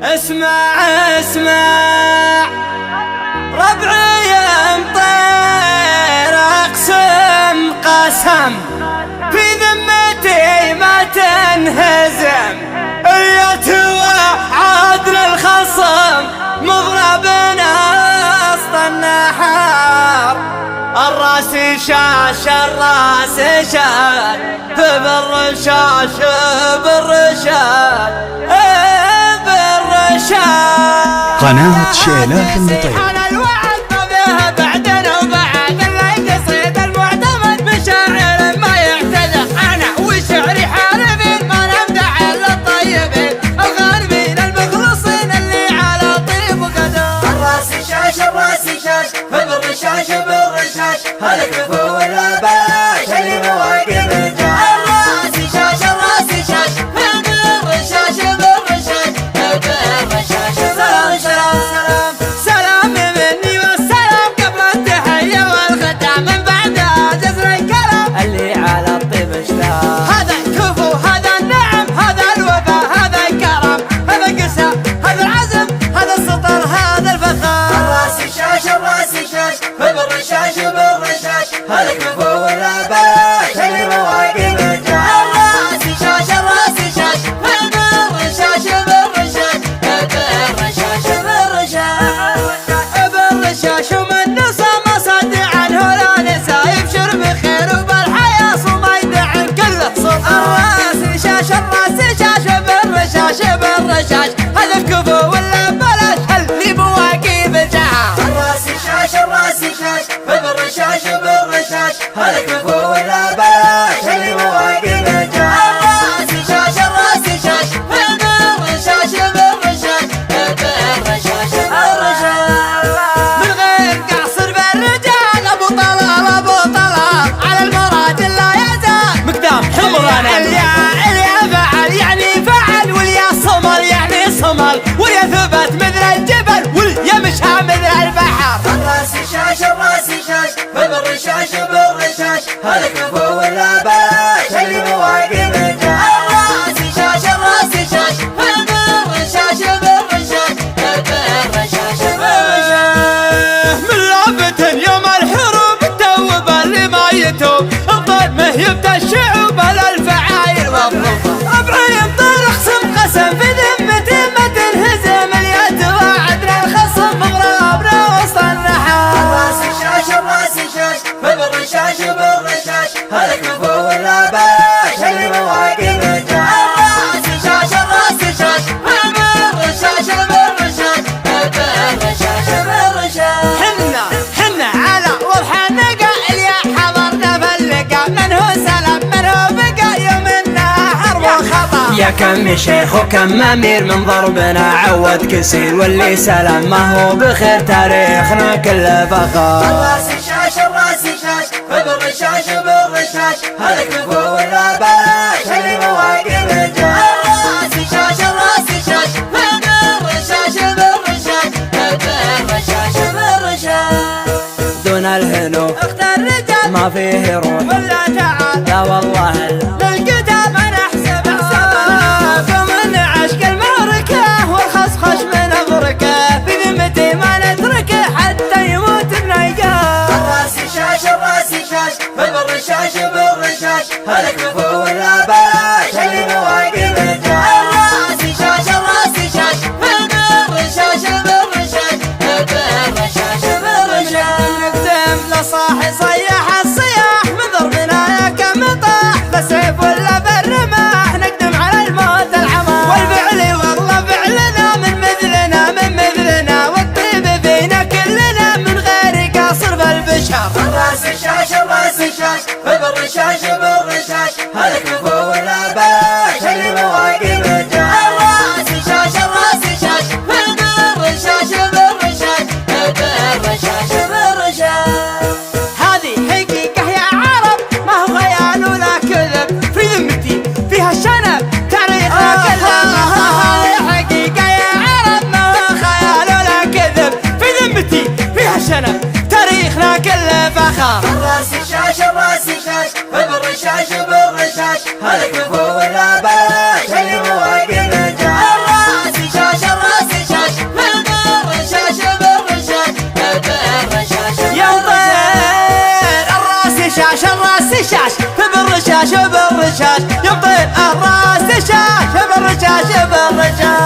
اسمع اسمع ربعي مطير اقسم قسم في ذمتي ما تنهزم يا توعد للخصم مضربنا وسط النحار الراس شاش الراس شاش بالرشاش بالرشاش بالرشاش قناة شيلات المطير. على الوعد فيها بعدنا وبعد اللي قصيد المعتمد بشاعر ما يعتذر انا وشعري حاربين ما نمدح الا الطيبين الغارمين المخلصين اللي على طيب وقدر الراس شاش الراس شاش بالرشاش بالرشاش هالكفو ولا بلاش اللي مواقف الجاش الراس شاش الراس شاش بالرشاش بالرشاش بالرشاش سلام سلام سلام سلام مني والسلام قبل التحية والختام من بعدها جزر الكلام اللي على الطيب اشتاق هذا الكفو هذا النعم هذا الوفا هذا الكرم هذا القسى هذا العزم هذا السطر هذا الفخار الراس شاش الراس شاش بالرشاش بالرشاش هالكفو ولا بلاش اللي مواقف الجاش الراس شاش الراس شاش بالرشاش بالرشاش بالرشاش بالرشاش ومن نصى ما صد عنه لا نسى يبشر بخير وبالحياة صميد عن كل صوت الراس شاش الراس شاش بالرشاش بالرشاش هذا الكفو ولا بلاش اللي بواقف الجاع الراس شاش الراس شاش بالرشاش بالرشاش هالكفو ولا بلاش اللي مواقف الجاش الراس شاش الراس شاش بالرشاش بالرشاش بالرشاش من غير قصر بالرجال ابو طلال ابو طلال على المراد لا يزال مقدام حمران اليا فعل يعني فعل واليا صمل يعني صمل واليا ثبت مثل الجبل واليا مشى مثل البحر الراس شاش الراس شاش بالرشاش بالرشاش هالكفو ولا بلاش اللي مواقف الجاش الراس شاش الراس شاش بالرشاش بالرشاش بالرشاش من لعبة يوم الحروب التوب اللي ما يتوب الضيب ما يبدا الشعوب الفعايل والظفر ربعي يمطر اقسم قسم في ذمتي ما تنهزم اليد وعدنا الخصم مغربنا وسط النحار الراس شاش الراس شاش بالرشاش بالرشاش هالكفو ولا بلاش اللي مواقف الجاش الراس شاش الراس شاش بالرشاش بالرشاش بالرشاش بالرشاش حنا على وضح النقا اليا حضرنا فاللقا من هو سلام من هو بقى يوم النهار وخطا يا كم شيخ وكم امير من ضربنا عود كسير واللي سلام ما هو بخير تاريخنا كله فخار الراس شاش الراس شاش بالرشاش بالرشاش هالكفو ولا بلاش اللي مواقف الجاش الراس شاش الراس شاش بالرشاش بالرشاش بالرشاش بالرشاش دون الهنو اخت الرجال ما فيه روح ولا تعال لا والله للقتال ما نحسب حسابنا ومن عشق المعركة والخصخش من افركه في ذمتي ما نتركه حتى يموت بنيقاه الراس شاش الراس شاش بالرشاش بالرشاش هالكفو ولا بلاش اللي مواقف الجاش الراس شاش الراس شاش بالرشاش بالرشاش بالرشاش بالرشاش نقدم لصاحي صيح الصياح من ضربنا يا كم طاح بالسيف ولا بالرماح نقدم على الموت العمى والفعل والله فعلنا من مثلنا والطيب فينا كلنا من غير قاصر بالبشر الراس شاش الراس شاش بالرشاش بالرشاش هالكفو ولا بلاش اللي مواقف الجاش الراس شاش الراس شاش بالرشاش بالرشاش بالرشاش بالرشاش هذه حقيقة يا عرب ما هو خيال ولا كذب في ذمتي فيها الشنب تاريخنا كله هذه حقيقة يا عرب ما هو خيال ولا كذب في ذمتي فيها الشنب تاريخنا كله فخر الراس شاش الراس شاش شاش بالرشاش بالرشاش يبطل الراس شاش بالرشاش بالرشاش